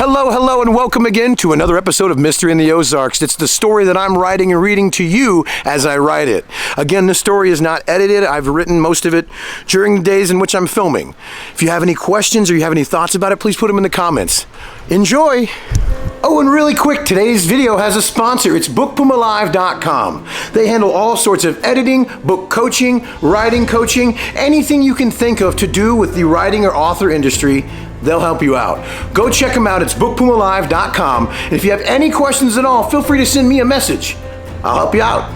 Hello, and welcome again to another episode of Mystery in the Ozarks. It's the story that I'm writing and reading to you as I write it. Again, this story is not edited. I've written most of it during the days in which I'm filming. If you have any questions or you have any thoughts about it, please put them in the comments. Enjoy! Oh, and really quick, today's video has a sponsor. It's bookboomalive.com. They handle all sorts of editing, book coaching, writing coaching, anything you can think of to do with the writing or author industry. They'll help you out. Go check them out. It's bookboomalive.com. And if you have any questions at all, feel free to send me a message. I'll help you out.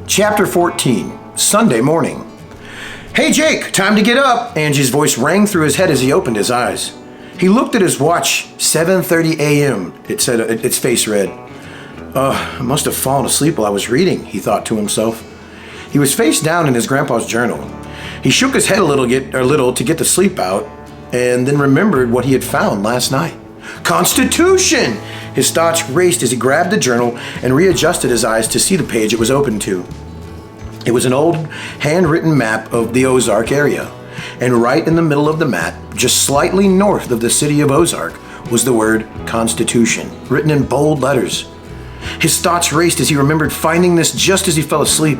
Chapter 14, Sunday morning. "Hey Jake, time to get up," Angie's voice rang through his head as he opened his eyes. He looked at his watch. 7:30 a.m., it said. Its face read. I must have fallen asleep while I was reading, he thought to himself. He was face down in his grandpa's journal. He shook his head a little to get the sleep out, and then remembered what he had found last night. Constitution! His thoughts raced as he grabbed the journal and readjusted his eyes to see the page it was open to. It was an old handwritten map of the Ozark area, and right in the middle of the map, just slightly north of the city of Ozark, was the word Constitution, written in bold letters. His thoughts raced as he remembered finding this just as he fell asleep.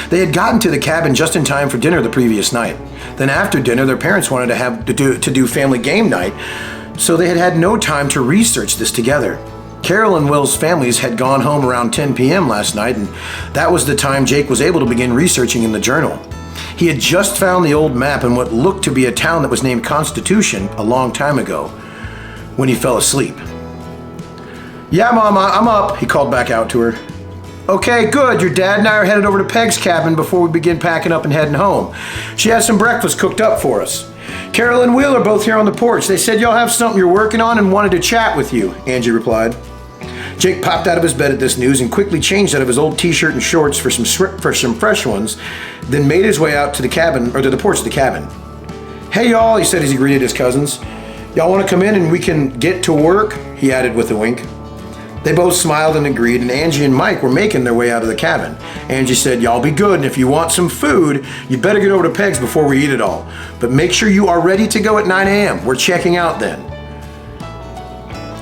They had gotten to the cabin just in time for dinner the previous night. Then after dinner, their parents wanted to do family game night, so they had had no time to research this together. Carol and Will's families had gone home around 10 p.m. last night, and that was the time Jake was able to begin researching in the journal. He had just found the old map in what looked to be a town that was named Constitution a long time ago, when he fell asleep. "Yeah, Mom, I'm up," he called back out to her. "Okay, good. Your dad and I are headed over to Peg's cabin before we begin packing up and heading home. She has some breakfast cooked up for us. Carol and Will are both here on the porch. They said y'all have something you're working on and wanted to chat with you," Angie replied. Jake popped out of his bed at this news and quickly changed out of his old t-shirt and shorts for some fresh ones, then made his way out to the cabin, or to the porch of the cabin. "Hey y'all," he said as he greeted his cousins. "Y'all want to come in and we can get to work?" he added with a wink. They both smiled and agreed, and Angie and Mike were making their way out of the cabin. Angie said, "Y'all be good, and if you want some food, you better get over to Peg's before we eat it all. But make sure you are ready to go at 9 a.m. We're checking out then."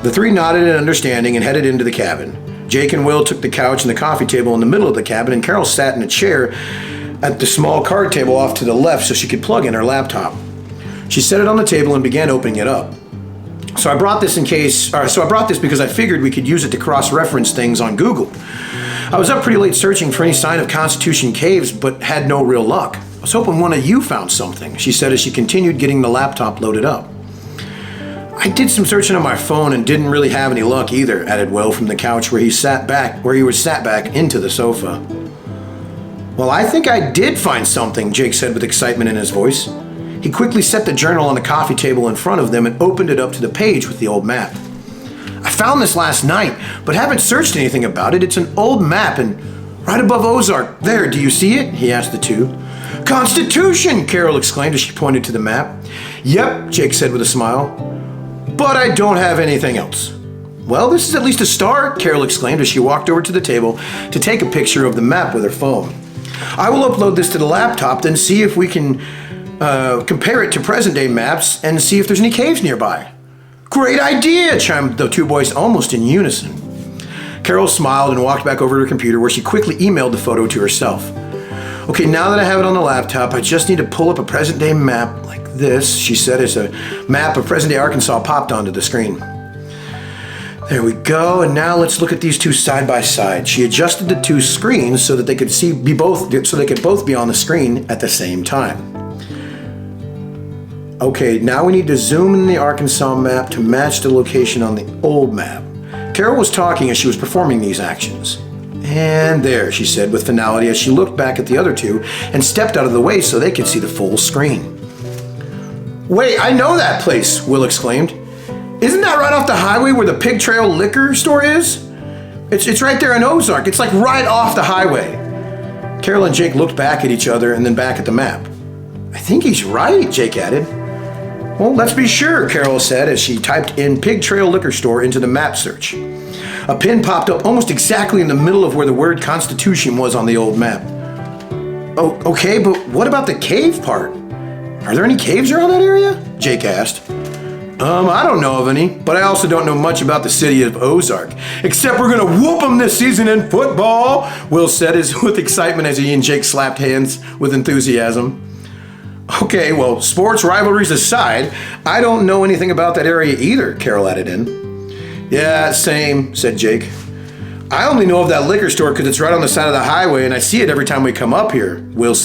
The three nodded in understanding and headed into the cabin. Jake and Will took the couch and the coffee table in the middle of the cabin, and Carol sat in a chair at the small card table off to the left so she could plug in her laptop. She set it on the table and began opening it up. So I brought this because I figured we could use it to cross-reference things on Google. I was up pretty late searching for any sign of Constitution caves, but had no real luck. I was hoping one of you found something, she said as she continued getting the laptop loaded up. "I did some searching on my phone and didn't really have any luck either," added Will from the couch where he was sat back into the sofa. "Well, I think I did find something," Jake said with excitement in his voice. He quickly set the journal on the coffee table in front of them and opened it up to the page with the old map. "I found this last night, but haven't searched anything about it. It's an old map and right above Ozark. There, do you see it?" he asked the two. "Constitution!" Carol exclaimed as she pointed to the map. "Yep," Jake said with a smile. "But I don't have anything else." "Well, this is at least a start," Carol exclaimed as she walked over to the table to take a picture of the map with her phone. "I will upload this to the laptop, then see if we can compare it to present-day maps and see if there's any caves nearby." "Great idea," chimed the two boys almost in unison. Carol smiled and walked back over to her computer where she quickly emailed the photo to herself. "Okay, now that I have it on the laptop, I just need to pull up a present-day map like this," she said as a map of present-day Arkansas popped onto the screen. "There we go, and now let's look at these two side by side." She adjusted the two screens so that they could both be on the screen at the same time. "Okay, now we need to zoom in the Arkansas map to match the location on the old map." Carol was talking as she was performing these actions. "And there," she said with finality as she looked back at the other two and stepped out of the way so they could see the full screen. "Wait, I know that place," Will exclaimed. "Isn't that right off the highway where the Pig Trail liquor store is? It's right there in Ozark. It's like right off the highway." Carol and Jake looked back at each other and then back at the map. "I think he's right," Jake added. Well, let's be sure, Carol said as she typed in Pig Trail Liquor Store into the map search. A pin popped up almost exactly in the middle of where the word Constitution was on the old map. Oh, okay, but what about the cave part? Are there any caves around that area? Jake asked. I don't know of any, but I also don't know much about the city of Ozark. Except we're gonna whoop them this season in football, Will said with excitement as he and Jake slapped hands with enthusiasm. Okay, well, sports rivalries aside, I don't know anything about that area either, Carol added in. Yeah, same, said Jake. I only know of that liquor store because it's right on the side of the highway and I see it every time we come up here, Will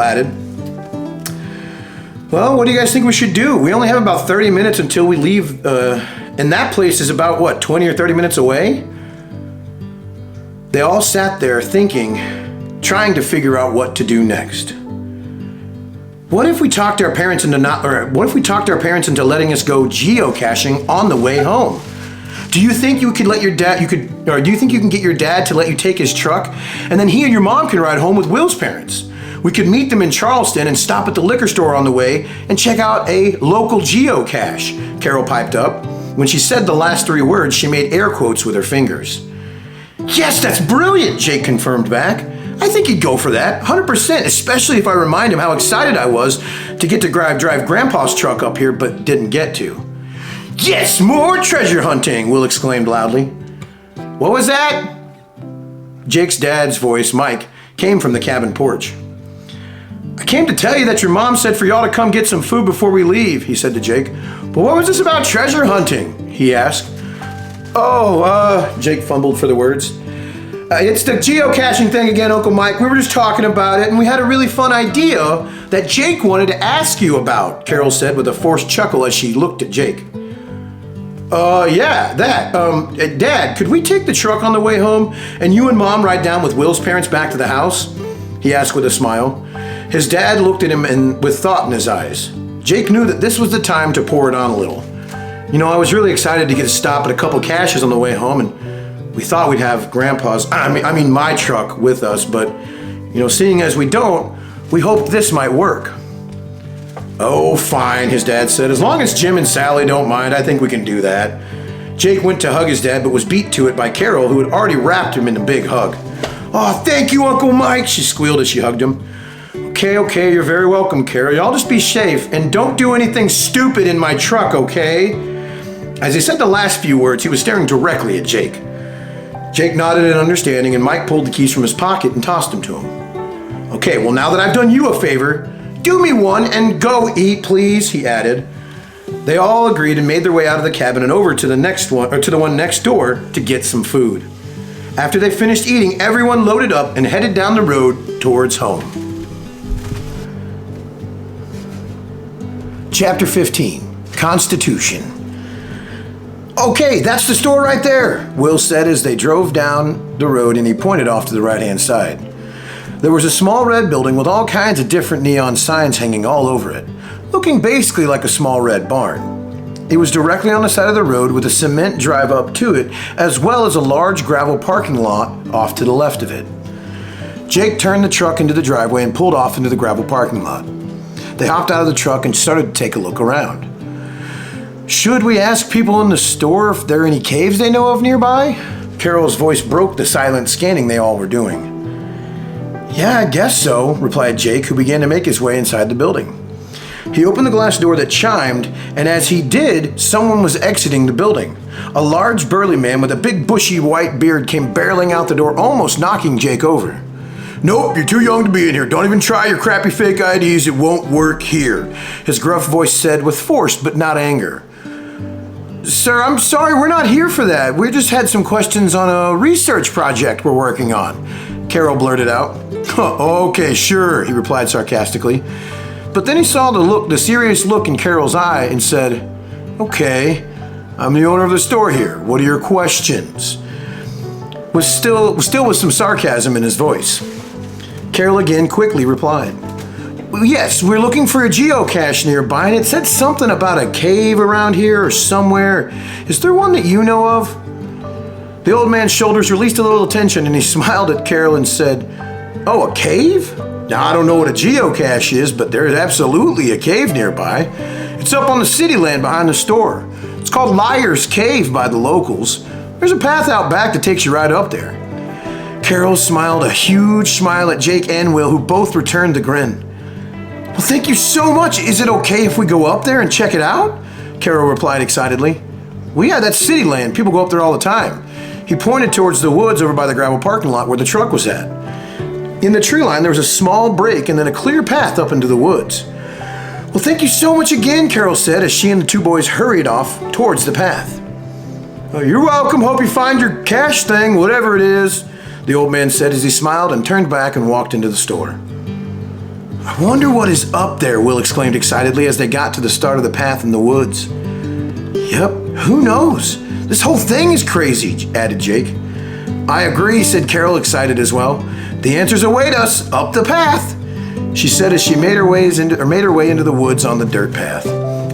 added. Well, what do you guys think we should do? We only have about 30 minutes until we leave, and that place is about, 20 or 30 minutes away? They all sat there thinking, trying to figure out what to do next. What if we talked our parents into letting us go geocaching on the way home? Do you think you can get your dad to let you take his truck, and then he and your mom can ride home with Will's parents? We could meet them in Charleston and stop at the liquor store on the way and check out a local geocache, Carol piped up. When she said the last 3 words, she made air quotes with her fingers. Yes, that's brilliant, Jake confirmed back. I think he'd go for that, 100%, especially if I remind him how excited I was to get to drive Grandpa's truck up here, but didn't get to. Yes, more treasure hunting, Will exclaimed loudly. What was that? Jake's dad's voice, Mike, came from the cabin porch. I came to tell you that your mom said for y'all to come get some food before we leave, he said to Jake. But what was this about treasure hunting? He asked. Jake fumbled for the words. It's the geocaching thing again, Uncle Mike. We were just talking about it, and we had a really fun idea that Jake wanted to ask you about, Carol said with a forced chuckle as she looked at Jake. Dad, could we take the truck on the way home, and you and Mom ride down with Will's parents back to the house? He asked with a smile. His dad looked at him with thought in his eyes. Jake knew that this was the time to pour it on a little. I was really excited to get a stop at a couple caches on the way home, and we thought we'd have my truck with us, but, seeing as we don't, we hoped this might work. Oh, fine, his dad said. As long as Jim and Sally don't mind, I think we can do that. Jake went to hug his dad, but was beat to it by Carol, who had already wrapped him in a big hug. Oh, thank you, Uncle Mike, she squealed as she hugged him. Okay, you're very welcome, Carol. Y'all just be safe and don't do anything stupid in my truck, okay? As he said the last few words, he was staring directly at Jake. Jake nodded in understanding, and Mike pulled the keys from his pocket and tossed them to him. Okay, well, now that I've done you a favor, do me one and go eat, please, he added. They all agreed and made their way out of the cabin and over to the one next door to get some food. After they finished eating, everyone loaded up and headed down the road towards home. Chapter 15, Constitution. Okay, that's the store right there, Will said as they drove down the road and he pointed off to the right-hand side. There was a small red building with all kinds of different neon signs hanging all over it, looking basically like a small red barn. It was directly on the side of the road with a cement drive up to it, as well as a large gravel parking lot off to the left of it. Jake turned the truck into the driveway and pulled off into the gravel parking lot. They hopped out of the truck and started to take a look around. Should we ask people in the store if there are any caves they know of nearby? Carol's voice broke the silent scanning they all were doing. Yeah, I guess so, replied Jake, who began to make his way inside the building. He opened the glass door that chimed, and as he did, someone was exiting the building. A large burly man with a big bushy white beard came barreling out the door, almost knocking Jake over. Nope, you're too young to be in here. Don't even try your crappy fake IDs. It won't work here, his gruff voice said with force but not anger. Sir, I'm sorry, we're not here for that. We just had some questions on a research project we're working on, Carol blurted out. Okay, sure, he replied sarcastically. But then he saw the serious look in Carol's eye and said, okay, I'm the owner of the store here. What are your questions? Was still with some sarcasm in his voice. Carol again quickly replied, yes, we're looking for a geocache nearby, and it said something about a cave around here or somewhere. Is there one that you know of? The old man's shoulders released a little tension, and he smiled at Carol and said, oh, a cave? Now, I don't know what a geocache is, but there's absolutely a cave nearby. It's up on the city land behind the store. It's called Liar's Cave by the locals. There's a path out back that takes you right up there. Carol smiled a huge smile at Jake and Will, who both returned the grin. Well, thank you so much. Is it okay if we go up there and check it out? Carol replied excitedly. Well, yeah, that's city land. People go up there all the time. He pointed towards the woods over by the gravel parking lot where the truck was at. In the tree line, there was a small break and then a clear path up into the woods. Well, thank you so much again, Carol said as she and the two boys hurried off towards the path. Oh, you're welcome. Hope you find your cash thing, whatever it is, the old man said as he smiled and turned back and walked into the store. I wonder what is up there, Will exclaimed excitedly as they got to the start of the path in the woods. Yep, who knows? This whole thing is crazy, added Jake. I agree, said Carol, excited as well. The answers await us up the path, she said as she made her way into the woods on the dirt path.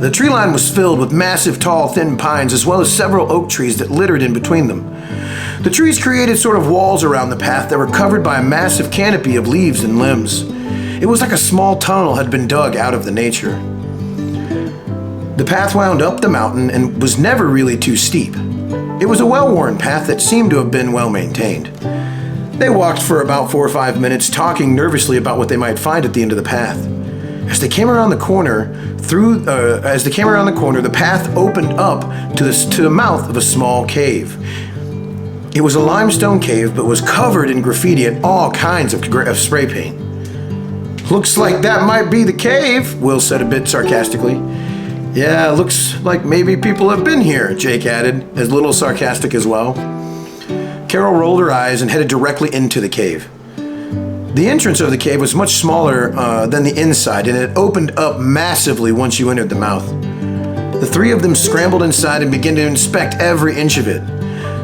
The tree line was filled with massive, tall, thin pines as well as several oak trees that littered in between them. The trees created sort of walls around the path that were covered by a massive canopy of leaves and limbs. It was like a small tunnel had been dug out of the nature. The path wound up the mountain and was never really too steep. It was a well-worn path that seemed to have been well-maintained. They walked for about 4 or 5 minutes, talking nervously about what they might find at the end of the path. As they came around the corner, the path opened up to the mouth of a small cave. It was a limestone cave, but was covered in graffiti and all kinds of spray paint. Looks like that might be the cave, Will said a bit sarcastically. Yeah, looks like maybe people have been here, Jake added, a little sarcastic as well. Carol rolled her eyes and headed directly into the cave. The entrance of the cave was much smaller than the inside, and it opened up massively once you entered the mouth. The three of them scrambled inside and began to inspect every inch of it.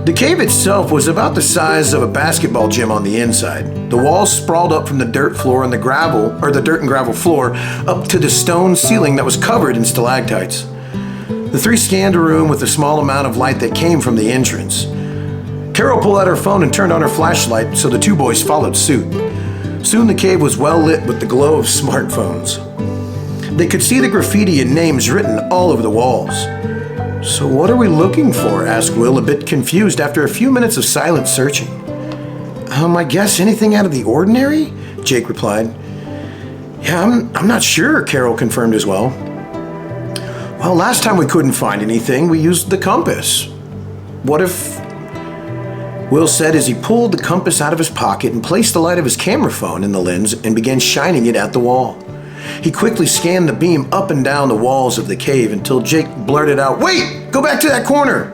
The cave itself was about the size of a basketball gym on the inside. The walls sprawled up from the dirt floor and the dirt and gravel floor up to the stone ceiling that was covered in stalactites. The three scanned a room with a small amount of light that came from the entrance. Carol pulled out her phone and turned on her flashlight, so the two boys followed suit. Soon the cave was well lit with the glow of smartphones. They could see the graffiti and names written all over the walls. So what are we looking for? Asked Will, a bit confused after a few minutes of silent searching. I guess anything out of the ordinary? Jake replied. Yeah, I'm not sure, Carol confirmed as well. Well, last time we couldn't find anything, we used the compass. What if... Will said as he pulled the compass out of his pocket and placed the light of his camera phone in the lens and began shining it at the wall. He quickly scanned the beam up and down the walls of the cave until Jake blurted out, "Wait! Go back to that corner!"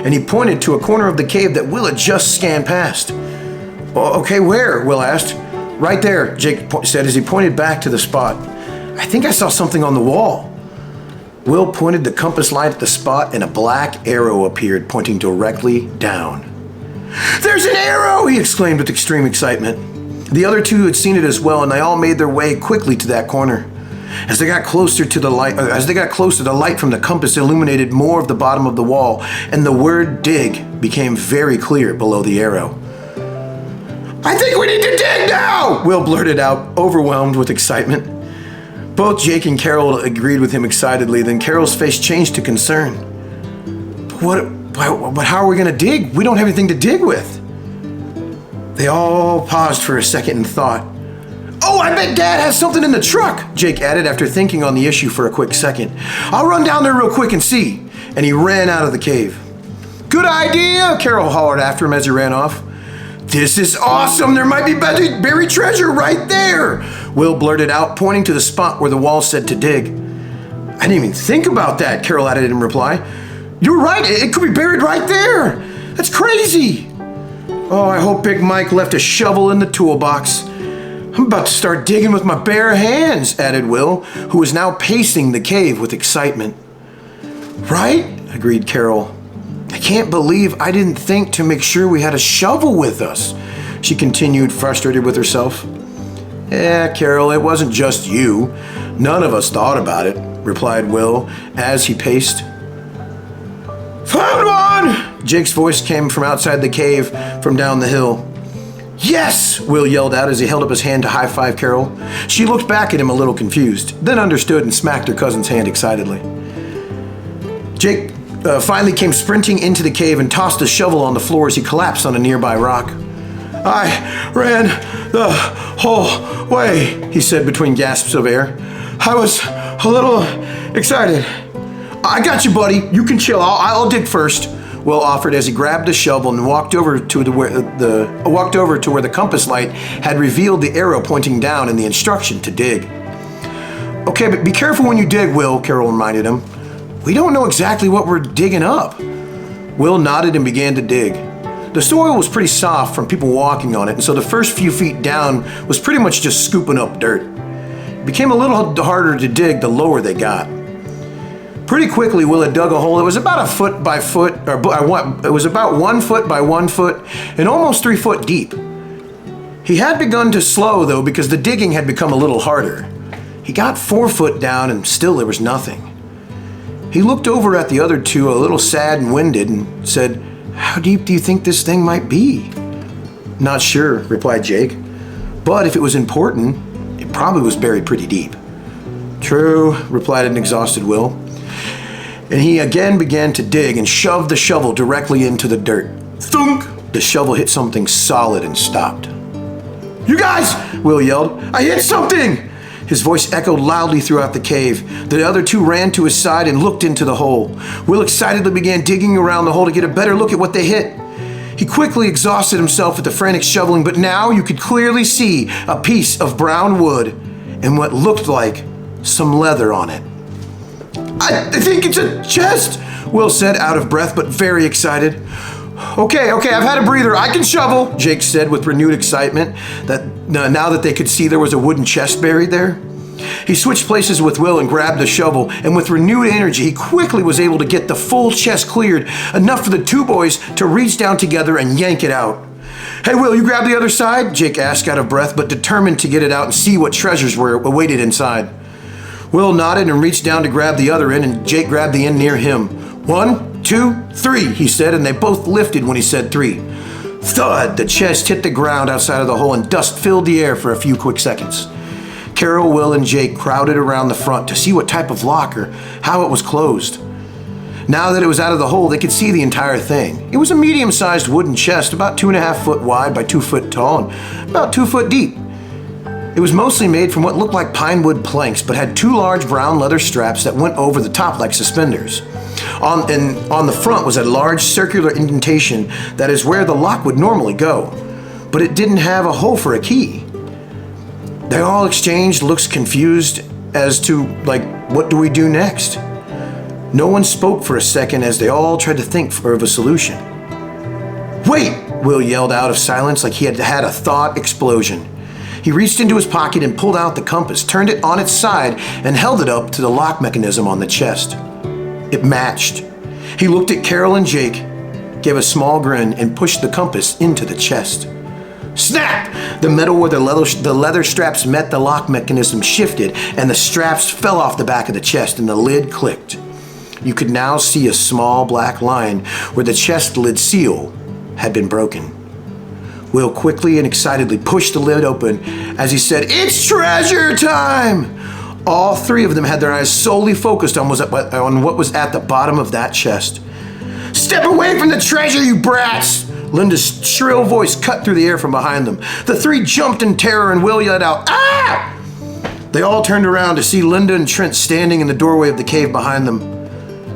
And he pointed to a corner of the cave that Will had just scanned past. Okay, where? Will asked. Right there, Jake said as he pointed back to the spot. I think I saw something on the wall. Will pointed the compass light at the spot and a black arrow appeared pointing directly down. There's an arrow! He exclaimed with extreme excitement. The other two had seen it as well, and they all made their way quickly to that corner. As they got closer, the light from the compass illuminated more of the bottom of the wall, and the word dig became very clear below the arrow. I think we need to dig now! Will blurted out, overwhelmed with excitement. Both Jake and Carol agreed with him excitedly, then Carol's face changed to concern. But how are we going to dig? We don't have anything to dig with. They all paused for a second and thought. Oh, I bet Dad has something in the truck, Jake added after thinking on the issue for a quick second. I'll run down there real quick and see. And he ran out of the cave. Good idea, Carol hollered after him as he ran off. This is awesome. There might be buried treasure right there, Will blurted out, pointing to the spot where the wall said to dig. I didn't even think about that, Carol added in reply. You're right. It could be buried right there. That's crazy. Oh, I hope Big Mike left a shovel in the toolbox. I'm about to start digging with my bare hands, added Will, who was now pacing the cave with excitement. Right? Agreed Carol. I can't believe I didn't think to make sure we had a shovel with us, she continued, frustrated with herself. Carol, it wasn't just you. None of us thought about it, replied Will as he paced. Found one! Jake's voice came from outside the cave from down the hill. Yes! Will yelled out as he held up his hand to high-five Carol. She looked back at him a little confused, then understood and smacked her cousin's hand excitedly. Jake finally came sprinting into the cave and tossed a shovel on the floor as he collapsed on a nearby rock. I ran the whole way, he said between gasps of air. I was a little excited. I got you, buddy. You can chill. I'll dig first, Will offered as he grabbed the shovel and walked over to where the compass light had revealed the arrow pointing down and the instruction to dig. Okay, but be careful when you dig, Will, Carol reminded him. We don't know exactly what we're digging up. Will nodded and began to dig. The soil was pretty soft from people walking on it, and so the first few feet down was pretty much just scooping up dirt. It became a little harder to dig the lower they got. Pretty quickly, Will had dug a hole that was about 1 foot by 1 foot and almost 3 foot deep. He had begun to slow, though, because the digging had become a little harder. He got 4 foot down and still there was nothing. He looked over at the other two, a little sad and winded, and said, "How deep do you think this thing might be?" "Not sure," replied Jake. "But if it was important, it probably was buried pretty deep." "True," replied an exhausted Will. And he again began to dig and shoved the shovel directly into the dirt. Thunk! The shovel hit something solid and stopped. "You guys!" Will yelled. "I hit something!" His voice echoed loudly throughout the cave. The other two ran to his side and looked into the hole. Will excitedly began digging around the hole to get a better look at what they hit. He quickly exhausted himself with the frantic shoveling, but now you could clearly see a piece of brown wood and what looked like some leather on it. I think it's a chest," Will said, out of breath but very excited. Okay, I've had a breather. I can shovel," Jake said with renewed excitement, now that they could see there was a wooden chest buried there. He switched places with Will and grabbed the shovel, and with renewed energy, he quickly was able to get the full chest cleared, enough for the two boys to reach down together and yank it out. "Hey, Will, you grab the other side?" Jake asked, out of breath but determined to get it out and see what treasures were awaited inside. Will nodded and reached down to grab the other end, and Jake grabbed the end near him. 1, 2, 3, he said, and they both lifted when he said 3. Thud! The chest hit the ground outside of the hole, and dust filled the air for a few quick seconds. Carol, Will, and Jake crowded around the front to see what type of lock or how it was closed. Now that it was out of the hole, they could see the entire thing. It was a medium-sized wooden chest, about 2.5 foot wide by 2 foot tall and about 2 foot deep. It was mostly made from what looked like pine wood planks, but had 2 large brown leather straps that went over the top like suspenders. On the front was a large circular indentation that is where the lock would normally go, but it didn't have a hole for a key. They all exchanged looks, confused as to, what do we do next? No one spoke for a second as they all tried to think of a solution. "Wait!" Will yelled out of silence like he had had a thought explosion. He reached into his pocket and pulled out the compass, turned it on its side, and held it up to the lock mechanism on the chest. It matched. He looked at Carol and Jake, gave a small grin, and pushed the compass into the chest. Snap! The metal where the leather straps met the lock mechanism shifted, and the straps fell off the back of the chest, and the lid clicked. You could now see a small black line where the chest lid seal had been broken. Will quickly and excitedly pushed the lid open as he said, "It's treasure time!" All 3 of them had their eyes solely focused on what was at the bottom of that chest. "Step away from the treasure, you brats!" Linda's shrill voice cut through the air from behind them. The 3 jumped in terror and Will yelled out, "Ah!" They all turned around to see Linda and Trent standing in the doorway of the cave behind them.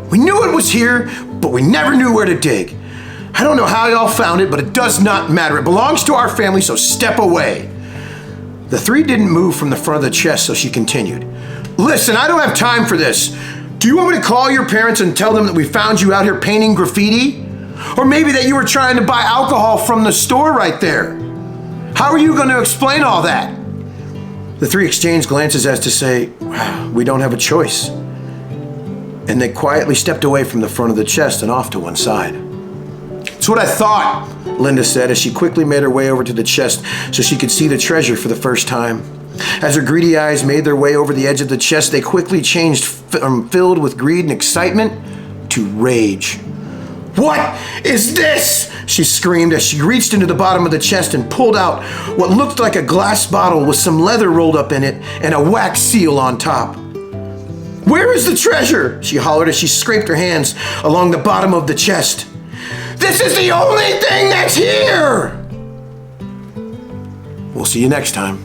"We knew it was here, but we never knew where to dig. I don't know how y'all found it, but it does not matter. It belongs to our family, so step away." The 3 didn't move from the front of the chest, so she continued. "Listen, I don't have time for this. Do you want me to call your parents and tell them that we found you out here painting graffiti? Or maybe that you were trying to buy alcohol from the store right there? How are you going to explain all that?" The 3 exchanged glances as to say, "We don't have a choice." And they quietly stepped away from the front of the chest and off to one side. "It's what I thought," Linda said as she quickly made her way over to the chest so she could see the treasure for the first time. As her greedy eyes made their way over the edge of the chest, they quickly changed from filled with greed and excitement to rage. "What is this?" she screamed as she reached into the bottom of the chest and pulled out what looked like a glass bottle with some leather rolled up in it and a wax seal on top. "Where is the treasure?" she hollered as she scraped her hands along the bottom of the chest. "This is the only thing that's here!" We'll see you next time.